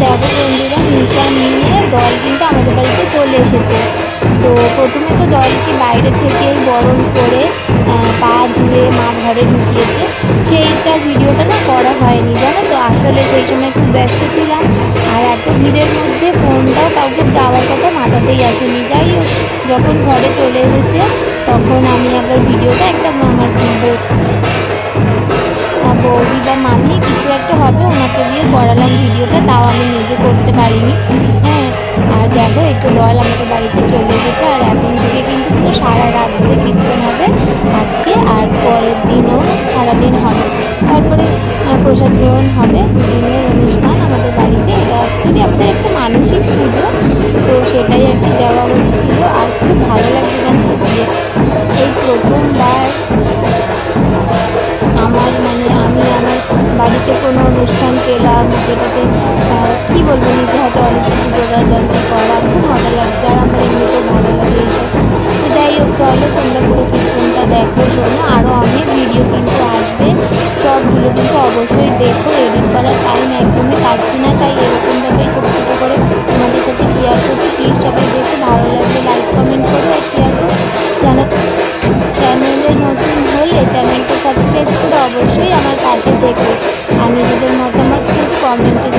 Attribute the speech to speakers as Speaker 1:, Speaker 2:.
Speaker 1: দেখো বন্ধুরা, নিশা নিয়ে দল কিন্তু আমাদের বাড়িতে চলে এসেছে। তো প্রথমে তো দলকে বাইরে থেকে বরণ করে পা ধুয়ে মা ঘরে ঢুকিয়েছে। সেইটা ভিডিওটা না করা হয়নি, জানো তো। আসলে সেই সময় খুব ব্যস্ত ছিলাম, আর এত ভিড়ের মধ্যে ফোনটাও কাউকে দেওয়ার কথা মাথাতেই আসেনি। যাই হোক, যখন ঘরে চলে এসেছে তখন আমি আবার ভিডিওটা একটা আমার বৌদি বা মামি কিছু একটা হবে, ওনাকে দিয়ে করালাম ভিডিওটা, তাও আমি নিজে করতে পারিনি। হ্যাঁ, আর দেখো একটু দল আমাদের বাড়িতে চলে এসেছে, আর এখন থেকে কিন্তু পুরো সারা রাত ধরে কীর্তন হবে আজকে, আর পরের দিনও সারাদিন হবে। তারপরে প্রসাদ গ্রহণ হবে, দুদিনের অনুষ্ঠান আমাদের বাড়িতে। এটা অ্যাকচুয়ালি আমাদের একটা মানসিক পুজো, তো সেটাই আর কি দেওয়া হচ্ছিল। আর খুব ভালো লাগছে জানো তো, এই প্রথমবার আমি আমার বাড়িতে কোনো অনুষ্ঠান পেলাম যেটাতে কী বলবো, নিজে হাতে অনেক কিছু জোগাড় জানতে করা, খুব মজা লাগছে। আর আমার এমনিতেও ভালো লাগে এইসব। তো যাই হোক, চলো তোমরা পুরো কীর্তনটা দেখো, শোনো। আরও অনেক ভিডিও কিন্তু আসবে, সবগুলো কিন্তু অবশ্যই দেখো। এডিট করার টাইম একদমই পাচ্ছি না, তাই এরকমভাবেই ছোটো ছোটো করে তোমাদের সাথে শেয়ার করছি। প্লিজ সবাই দেখো, ভালো লাগলে লাইক কমেন্ট করো আর শেয়ার করো। চ্যানেলে নতুন হলে চ্যানেলটা সাবস্ক্রাইব করে অবশ্যই আমার পাশে থেকো। আর নিজেদের মতামত কিন্তু কমেন্টে